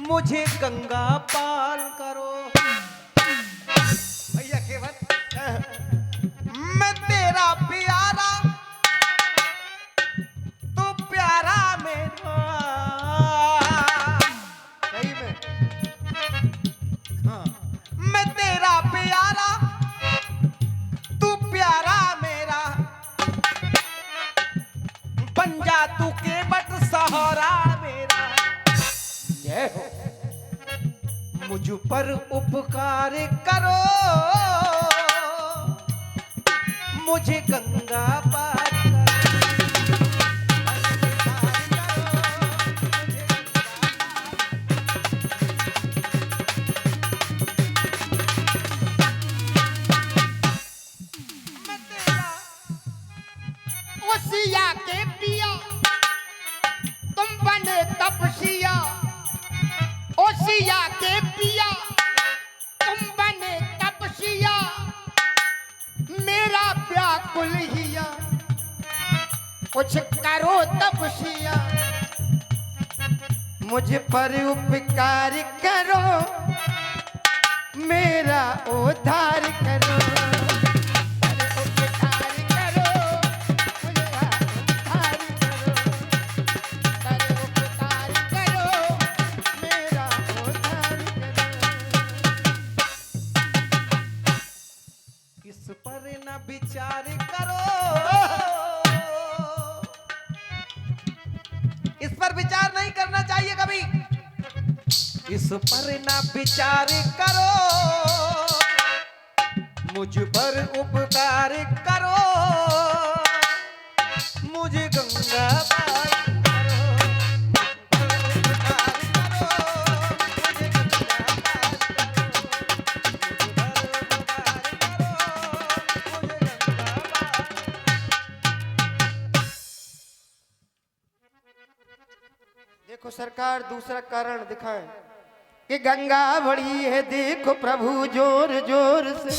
मुझे गंगा पार करो। भैया केवल मैं तेरा प्यारा तू प्यारा मेरा। सही में हाँ। मैं तेरा प्यारा तू प्यारा मेरा, बन जा तू केवट सहारा मेरा। जय हो। मुझ पर उपकार करो, मुझे गंगा पार ओसिया के पिया तुम बने तपसिया, ओसिया के पिया तुम बने तपसिया, मेरा व्याकुल हिया कुछ करो तपसिया, मुझ पर उपकार करो, मेरा उद्धार करो। अरे उपकार करो, मेरा उद्धार करो। अरे उपकार करो, मेरा उद्धार करो। इस पर न विचार करो, इस पर विचार नहीं करना चाहिए कभी। इस पर न विचार करो, मुझ पर उपकार करो, मुझे गंगा पार करो। उपकार करो, मुझे गंगा पार करो। मुझ पर उपकार करो, मुझे गंगा पार। देखो सरकार दूसरा कारण दिखाएं कि गंगा बड़ी है, देखो प्रभु जोर जोर से।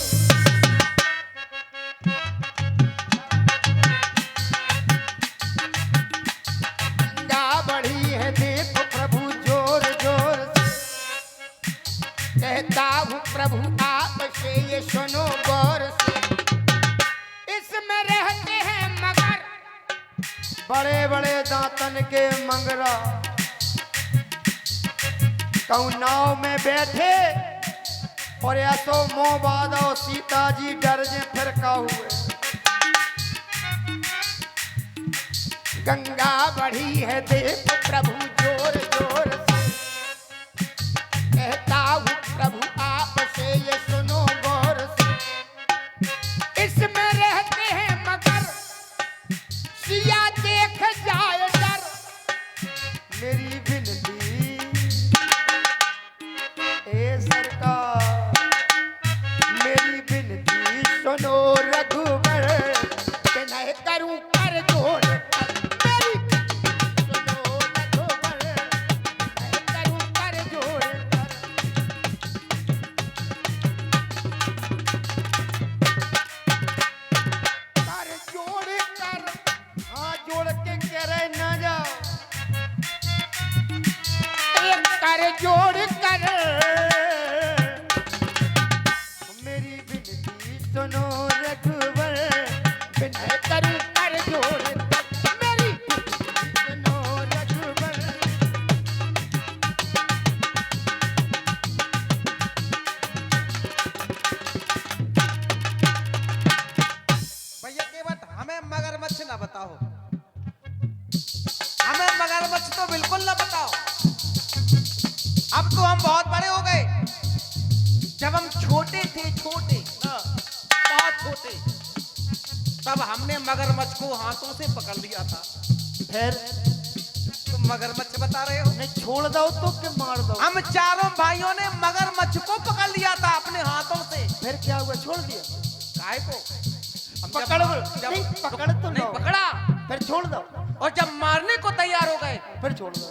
गंगा बड़ी है, देखो प्रभु जोर जोर से। कहता हूँ प्रभु आप से ये सुनो गौर से। इसमें रहते हैं मगर बड़े बड़े दांतन के मंगरा, कहूँ नाव में बैठे और ऐसो मोह बादो सीता जी डर जे फिर का हुए। गंगा बढ़ी है देखो प्रभु जोर जोर से। कहता हूँ प्रभु आप से ये सुनो गौर से। इसमें रहते हैं मगर सिया देख जाए डर। मेरी विनती ए सरकार, मेरी विनती सुनो रघुवर, बिना करूं कर जोड़। मेरी सुनो रघुवर, बिना करूं कर जोड़। कर जोड़ कर, हाँ जोड़ के कह रहे ना जाओ। एक कर जोड़ कर, मेरी विनती सुनो रघुवर, बिना करूं कर जोड़। मेरी विनती सुनो रघुवर। भैया केवट हमें मगरमच्छ ना बताओ, हमें मगरमच्छ तो बिल्कुल ना बताओ। अब तो हम बहुत बड़े हो गए, जब हम छोटे थे, छोटे बहुत छोटे, तब हमने मगरमच्छ को हाथों से पकड़ लिया था। फिर तुम मगरमच्छ बता रहे हो? नहीं छोड़ दो तो कि मार दो। हम चारों भाइयों ने मगरमच्छ को पकड़ लिया था अपने हाथों से। फिर क्या हुआ, छोड़ दिया? काहे को? हम पकड़ नहीं, पकड़ तो नहीं लो। पकड़ा, फिर छोड़ दो। और जब मारने को तैयार हो गए, फिर छोड़ दो।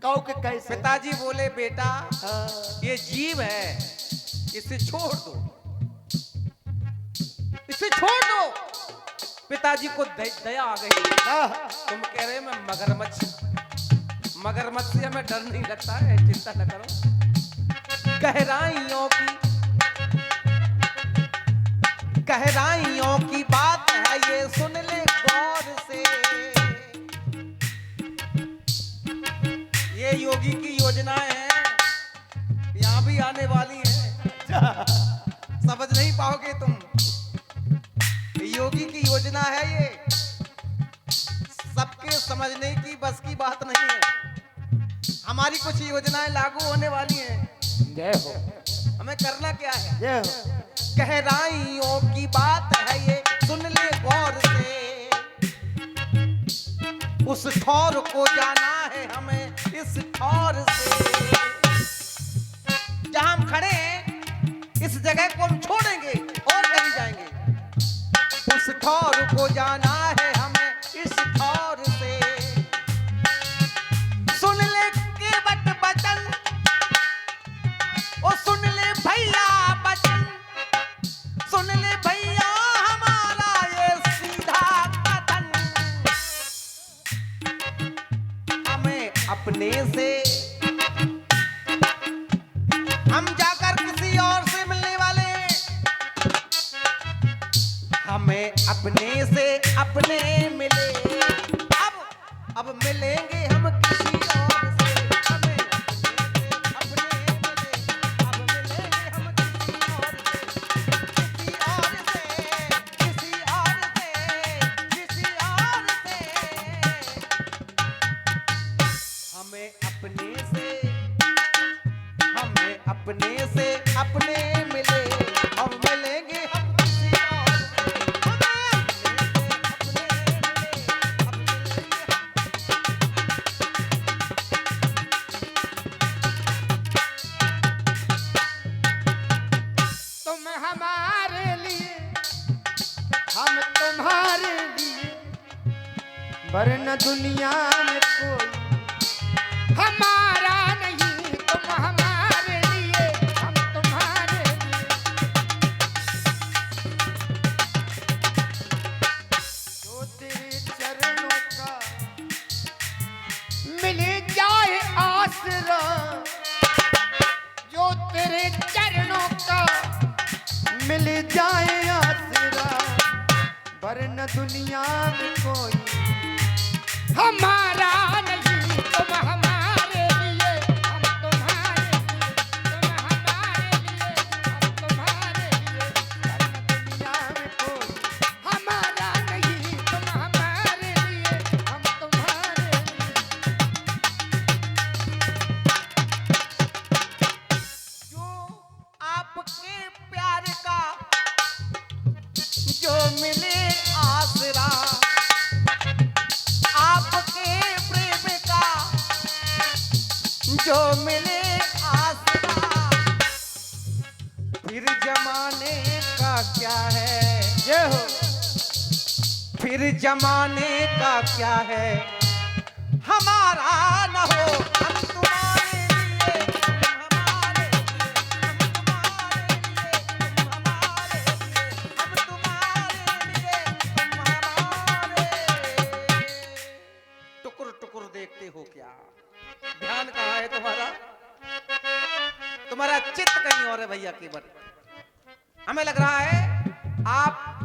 कहो कि कैसे? पिताजी बोले बेटा हाँ। ये जीव है, इसे छोड़ दो, इसे छोड़ दो। पिताजी को दया आ गई। हाँ। तुम कह रहे मैं मगरमच्छ से हमें डर नहीं लगता है, चिंता न करो। गहराइयों की बात है ये, सुन ले गौर से। ये योगी की योजनाएं हैं, यहाँ भी आने वाली हैं। समझ नहीं पाओगे तुम। योगी की योजना है ये, सबके समझने की बस की बात नहीं है। हमारी कुछ योजनाएं लागू होने वाली हैं। जय हो। हमें करना क्या है? जय हो। गहराइयों की बात है ये, सुन ले गौर से। उस ठौर को जाना है हमें, इस ठौर से। जहां हम खड़े हैं, इस जगह को हम छोड़ेंगे और कहीं जाएंगे। उस ठौर को जाना है हमें, इस ठौर से। सुन ले केवट बचन, ओ सुन ले भैया बचन, सुन ले भैया हमारा ये सीधा कथन। हमें अपने से, हम जाकर किसी और से मिलने वाले हैं। हमें अपने से अपने मिले, अब मिलेंगे हम किसी और से। हमें अपने से अपने मिले, अब मिलेंगे हम किसी और से। किसी और से, किसी और से, किसी और से। हमें अपने से अपने मिले, अब मिलेंगे हम किसी और से। हमें अपने से अपने मिले, अब मिलेंगे हम। तुम हमारे लिए, हम तुम्हारे लिए, वरना दुनिया में कोई हमारा नहीं। तुम हमारे लिए, हम तुम्हारे लिए। जो तेरे चरणों का मिल जाए आसरा, जो तेरे चरणों का मिल जाए आसरा, वरना दुनिया में कोई हमारा नहीं। तुम हमारे लिए, हम तुम्हारे लिए। तुम हमारे लिए, हम तुम्हारे लिए, वरना दुनिया में कोई हमारा नहीं। तुम हमारे लिए, हम तुम्हारे लिए। जो आपके प्यार का जो मिले आसरा, आपके प्रेम का जो मिले आसरा, फिर जमाने का क्या है? जय हो। फिर जमाने का क्या है? हमारा न हो, हम तुम्हारे लिए, तुम हमारे लिए, हम तुम्हारे लिए, हम तुम्हारे लिए, हम तुम्हारे लिए। टुकुर टुकुर देखते हो क्या? ध्यान कहाँ है तुम्हारा? तुम्हारा चित्त कहीं और है भैया। केवल हमें लग रहा है आप